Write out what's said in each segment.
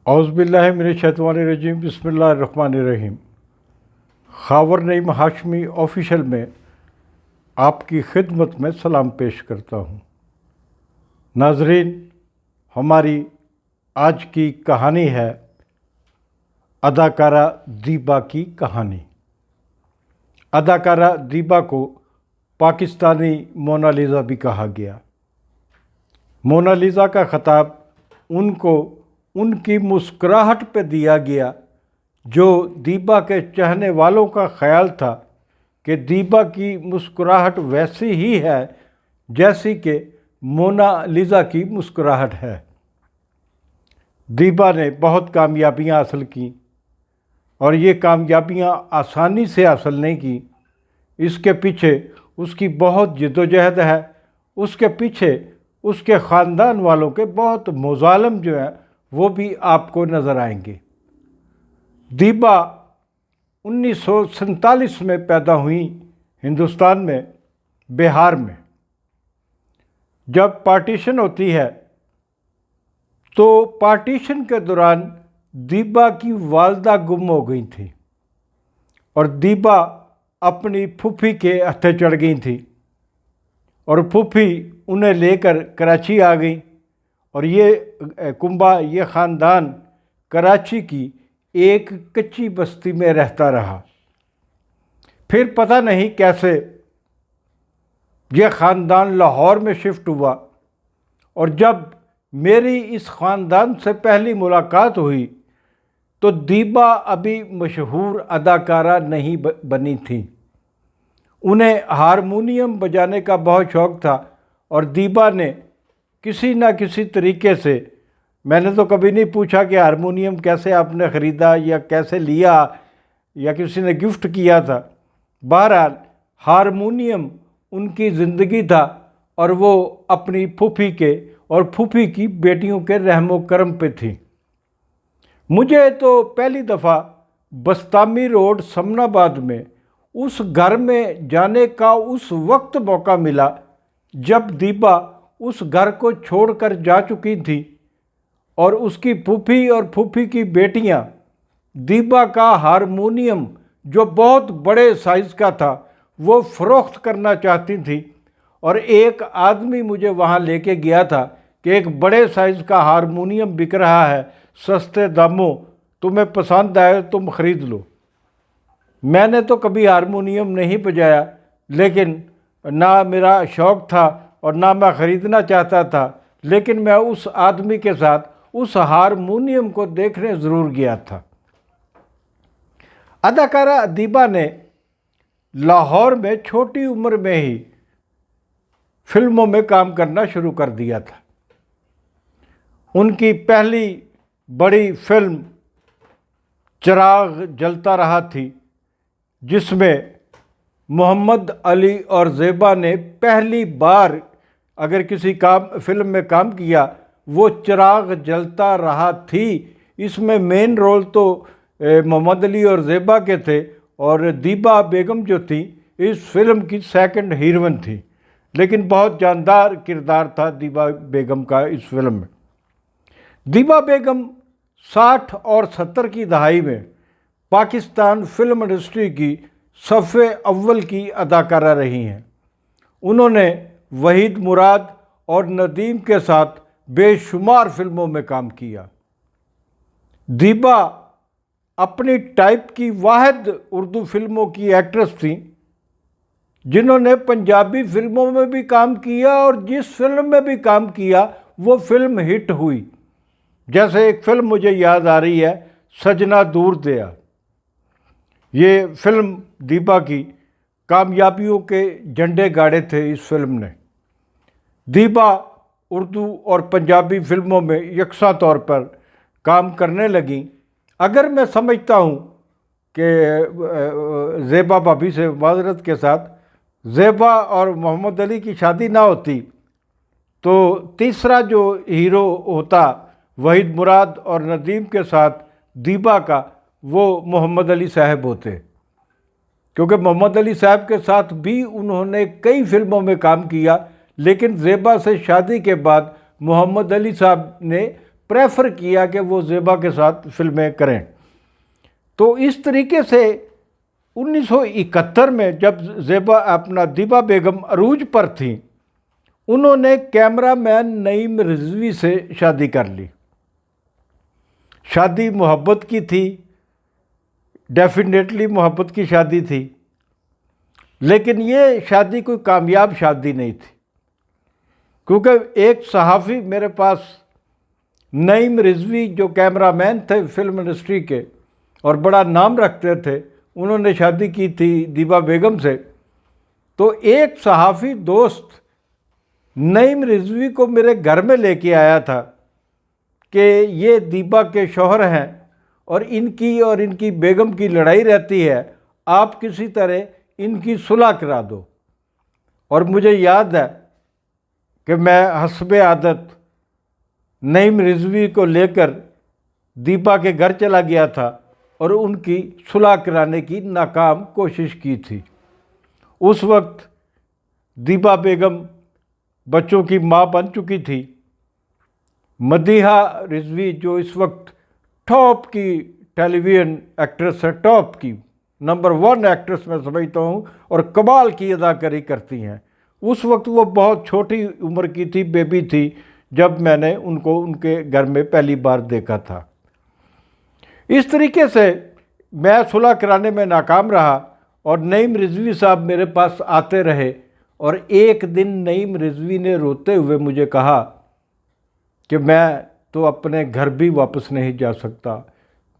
औज़ुबिल्लाहिमिनश्शैतानिर्रजीम बिस्मिल्लाहिर्रहमानिर्रहीम। खावर नईम हाशमी ऑफिशियल में आपकी खिदमत में सलाम पेश करता हूँ। नाजरीन, हमारी आज की कहानी है अदाकारा दीबा की कहानी। अदाकारा दीबा को पाकिस्तानी मोनालिज़ा भी कहा गया। मोनालिज़ा का ख़िताब उनको उनकी मुस्कुराहट पे दिया गया, जो दीबा के चाहने वालों का ख्याल था कि दीबा की मुस्कुराहट वैसी ही है जैसी कि मोनालिज़ा की मुस्कुराहट है। दीबा ने बहुत कामयाबियां हासिल की और ये कामयाबियां आसानी से हासिल नहीं की। इसके पीछे उसकी बहुत जद्दोजहद है। उसके पीछे उसके ख़ानदान वालों के बहुत मुज़ालिम जो है वो भी आपको नज़र आएंगे। दीबा 1947 में पैदा हुई हिंदुस्तान में, बिहार में। जब पार्टीशन होती है तो पार्टीशन के दौरान दीबा की वालदा गुम हो गई थी और दीबा अपनी फूफी के हत्थे चढ़ गई थी और फूफी उन्हें लेकर कराची आ गई और ये ये ख़ानदान कराची की एक कच्ची बस्ती में रहता रहा। फिर पता नहीं कैसे ये ख़ानदान लाहौर में शिफ्ट हुआ और जब मेरी इस ख़ानदान से पहली मुलाकात हुई तो दीबा अभी मशहूर अदाकारा नहीं बनी थी। उन्हें हारमोनियम बजाने का बहुत शौक़ था और दीबा ने किसी न किसी तरीके से, मैंने तो कभी नहीं पूछा कि हारमोनियम कैसे आपने ख़रीदा या कैसे लिया या किसी ने गिफ्ट किया था। बहरहाल हारमोनियम उनकी ज़िंदगी था और वो अपनी फूफी के और फूफी की बेटियों के रहमो करम पे थी। मुझे तो पहली दफ़ा बस्तामी रोड समनाबाद में उस घर में जाने का उस वक्त मौका मिला जब दीबा उस घर को छोड़कर जा चुकी थी और उसकी फूफी और फूफी की बेटियां दीबा का हारमोनियम, जो बहुत बड़े साइज़ का था, वो फ़रोख्त करना चाहती थी। और एक आदमी मुझे वहाँ लेके गया था कि एक बड़े साइज़ का हारमोनियम बिक रहा है सस्ते दामों, तुम्हें पसंद आए तुम ख़रीद लो। मैंने तो कभी हारमोनियम नहीं बजाया, लेकिन ना मेरा शौक़ था और ना मैं ख़रीदना चाहता था, लेकिन मैं उस आदमी के साथ उस हारमोनियम को देखने ज़रूर गया था। अदाकारा दीबा ने लाहौर में छोटी उम्र में ही फिल्मों में काम करना शुरू कर दिया था। उनकी पहली बड़ी फिल्म चिराग जलता रहा थी, जिसमें मोहम्मद अली और ज़ेबा ने पहली बार अगर किसी फिल्म में काम किया वो चिराग जलता रहा थी। इसमें मेन रोल तो मोहम्मद अली और ज़ेबा के थे और दीबा बेगम जो थी इस फिल्म की सेकंड हीरोइन थी, लेकिन बहुत जानदार किरदार था दीबा बेगम का इस फिल्म में। दीबा बेगम 60 और 70 की दहाई में पाकिस्तान फिल्म इंडस्ट्री की सफ़े अव्वल की अदाकारा रही हैं। उन्होंने वहीद मुराद और नदीम के साथ बेशुमार फिल्मों में काम किया। दीबा अपनी टाइप की वाहिद उर्दू फिल्मों की एक्ट्रेस थी जिन्होंने पंजाबी फिल्मों में भी काम किया और जिस फिल्म में भी काम किया वो फिल्म हिट हुई। जैसे एक फिल्म मुझे याद आ रही है, सजना दूर दया। ये फिल्म दीबा की कामयाबियों के झंडे गाड़े थे। इस फिल्म ने दीबा उर्दू और पंजाबी फिल्मों में यकसा तौर पर काम करने लगी। अगर मैं समझता हूँ कि ज़ेबा भाभी से माज़रत के साथ, ज़ेबा और मोहम्मद अली की शादी ना होती तो तीसरा जो हीरो होता वहीद मुराद और नदीम के साथ दीबा का, वो मोहम्मद अली साहब होते, क्योंकि मोहम्मद अली साहब के साथ भी उन्होंने कई फिल्मों में काम किया। लेकिन ज़ेबा से शादी के बाद मोहम्मद अली साहब ने प्रेफर किया कि वो ज़ेबा के साथ फिल्में करें। तो इस तरीके से 1971 में जब ज़ेबा अपना दीबा बेगम अरूज पर थी, उन्होंने कैमरामैन नईम रिजवी से शादी कर ली। शादी मोहब्बत की थी, डेफिनेटली मोहब्बत की शादी थी, लेकिन ये शादी कोई कामयाब शादी नहीं थी, क्योंकि एक सहाफ़ी मेरे पास नईम रिजवी जो कैमरामैन थे फिल्म इंडस्ट्री के और बड़ा नाम रखते थे, उन्होंने शादी की थी दीबा बेगम से। तो एक सहाफ़ी दोस्त नईम रिजवी को मेरे घर में लेके आया था कि ये दीबा के शौहर हैं और इनकी बेगम की लड़ाई रहती है, आप किसी तरह इनकी सुलह करा दो। और मुझे याद है कि मैं हस्बे आदत नईम रिजवी को लेकर दीपा के घर चला गया था और उनकी सुलह कराने की नाकाम कोशिश की थी। उस वक्त दीपा बेगम बच्चों की माँ बन चुकी थी। मदीहा रिजवी जो इस वक्त टॉप की टेलीविज़न एक्ट्रेस है, टॉप की नंबर 1 एक्ट्रेस मैं समझता हूँ, और कमाल की अदाकारी करती हैं। उस वक्त वो बहुत छोटी उम्र की थी, बेबी थी, जब मैंने उनको उनके घर में पहली बार देखा था। इस तरीके से मैं सुलह कराने में नाकाम रहा और नईम रिजवी साहब मेरे पास आते रहे। और एक दिन नईम रिजवी ने रोते हुए मुझे कहा कि मैं तो अपने घर भी वापस नहीं जा सकता,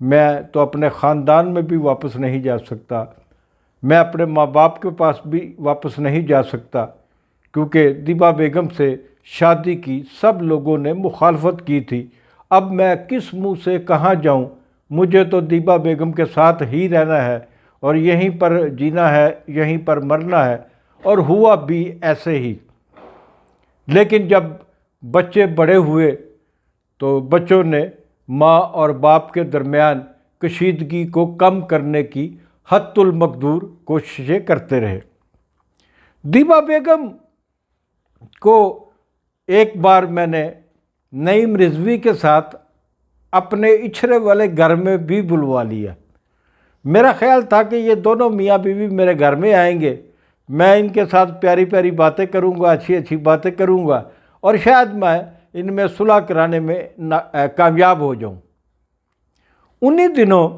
मैं तो अपने ख़ानदान में भी वापस नहीं जा सकता, मैं अपने माँ बाप के पास भी वापस नहीं जा सकता, क्योंकि दीबा बेगम से शादी की सब लोगों ने मुखालफत की थी। अब मैं किस मुंह से कहाँ जाऊँ? मुझे तो दीबा बेगम के साथ ही रहना है और यहीं पर जीना है, यहीं पर मरना है। और हुआ भी ऐसे ही। लेकिन जब बच्चे बड़े हुए तो बच्चों ने माँ और बाप के दरमियान कशीदगी को कम करने की हद्दुल मकदूर कोशिशें करते रहे। दीबा बेगम को एक बार मैंने नईम रिजवी के साथ अपने इछरे वाले घर में भी बुलवा लिया। मेरा ख्याल था कि ये दोनों मियाँ बीवी मेरे घर में आएंगे, मैं इनके साथ प्यारी प्यारी बातें करूँगा, अच्छी अच्छी बातें करूँगा और शायद मैं इनमें सुलह कराने में कामयाब हो जाऊँ। उन्हीं दिनों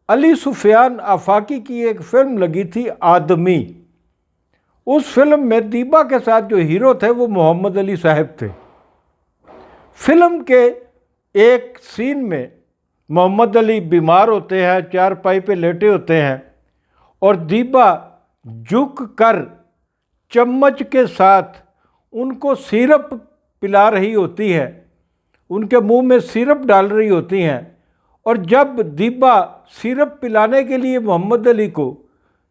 अली सुफियान आफाकी की एक फ़िल्म लगी थी आदमी। उस फिल्म में दीबा के साथ जो हीरो थे वो मोहम्मद अली साहब थे। फिल्म के एक सीन में मोहम्मद अली बीमार होते हैं, चारपाई पे लेटे होते हैं और दीबा झुक कर चम्मच के साथ उनको सिरप पिला रही होती है, उनके मुंह में सिरप डाल रही होती हैं। और जब दीबा सिरप पिलाने के लिए मोहम्मद अली को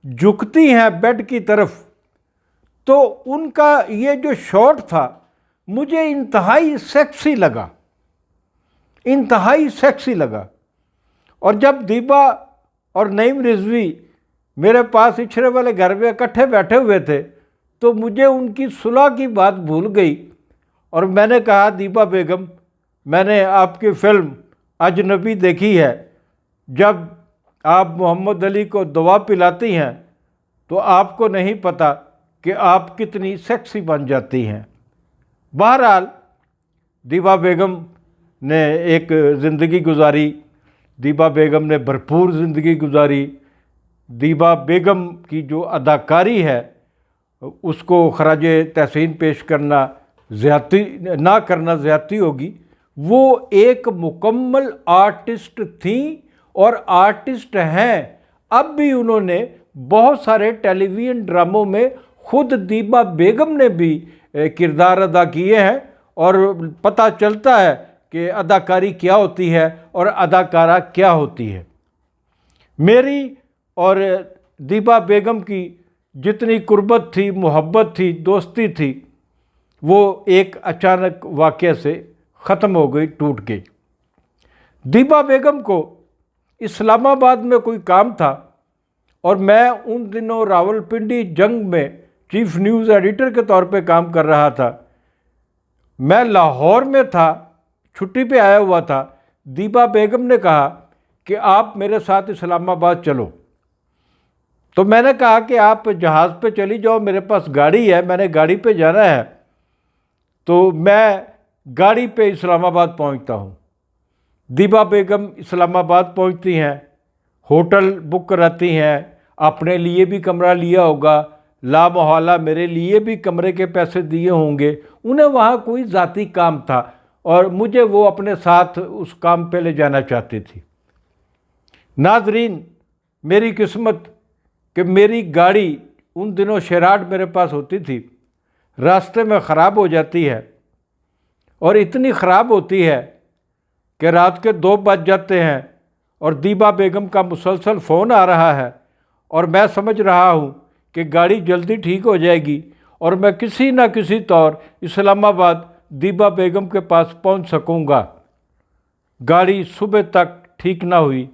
झुकती हैं बेड की तरफ, तो उनका ये जो शॉट था मुझे इंतहाई सेक्सी लगा, इंतहाई सेक्सी लगा। और जब दीबा और नईम रिजवी मेरे पास इछरे वाले घर में इकट्ठे बैठे हुए थे तो मुझे उनकी सुलह की बात भूल गई और मैंने कहा, दीबा बेगम, मैंने आपकी फ़िल्म अजनबी देखी है। जब आप मोहम्मद अली को दवा पिलाती हैं तो आपको नहीं पता कि आप कितनी सेक्सी बन जाती हैं। बहरहाल दीबा बेगम ने एक ज़िंदगी गुजारी, दीबा बेगम ने भरपूर ज़िंदगी गुजारी। दीबा बेगम की जो अदाकारी है उसको खराज तहसीन पेश करना ज़्यादती ना करना ज़्यादती होगी। वो एक मुकम्मल आर्टिस्ट थी और आर्टिस्ट हैं। अब भी उन्होंने बहुत सारे टेलीविज़न ड्रामों में खुद दीबा बेगम ने भी किरदार अदा किए हैं और पता चलता है कि अदाकारी क्या होती है और अदाकारा क्या होती है। मेरी और दीबा बेगम की जितनी कुर्बत थी, मोहब्बत थी, दोस्ती थी, वो एक अचानक वाक़ये से ख़त्म हो गई, टूट गई। दीबा बेगम को इस्लामाबाद में कोई काम था और मैं उन दिनों रावलपिंडी जंग में चीफ न्यूज़ एडिटर के तौर पे काम कर रहा था। मैं लाहौर में था छुट्टी पे आया हुआ था। दीबा बेगम ने कहा कि आप मेरे साथ इस्लामाबाद चलो। तो मैंने कहा कि आप जहाज़ पे चली जाओ, मेरे पास गाड़ी है, मैंने गाड़ी पे जाना है। तो मैं गाड़ी पे इस्लामाबाद पहुंचता हूं। दीबा बेगम इस्लामाबाद पहुंचती हैं, होटल बुक कराती हैं, अपने लिए भी कमरा लिया होगा, ला मोहल्ला मेरे लिए भी कमरे के पैसे दिए होंगे। उन्हें वहाँ कोई ज़ाती काम था और मुझे वो अपने साथ उस काम पे ले जाना चाहती थी। नाजरीन, मेरी किस्मत कि मेरी गाड़ी उन दिनों शेराड मेरे पास होती थी, रास्ते में ख़राब हो जाती है और इतनी ख़राब होती है कि रात के 2 बज जाते हैं और दीबा बेगम का मुसलसल फ़ोन आ रहा है और मैं समझ रहा हूँ कि गाड़ी जल्दी ठीक हो जाएगी और मैं किसी न किसी तौर इस्लामाबाद दीबा बेगम के पास पहुँच सकूँगा। गाड़ी सुबह तक ठीक ना हुई।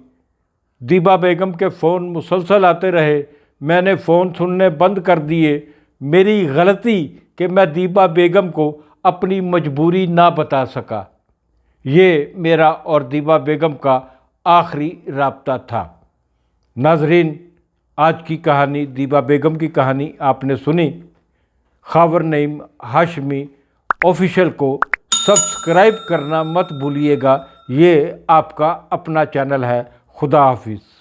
दीबा बेगम के फ़ोन मुसलसल आते रहे, मैंने फ़ोन सुनने बंद कर दिए। मेरी गलती कि मैं दीबा बेगम को अपनी मजबूरी ना बता सका। ये मेरा और दीबा बेगम का आखिरी राब्ता था। नाजरीन, आज की कहानी, दीबा बेगम की कहानी आपने सुनी। खावर नईम हाशमी ऑफिशियल को सब्सक्राइब करना मत भूलिएगा। ये आपका अपना चैनल है। खुदा हाफिज़।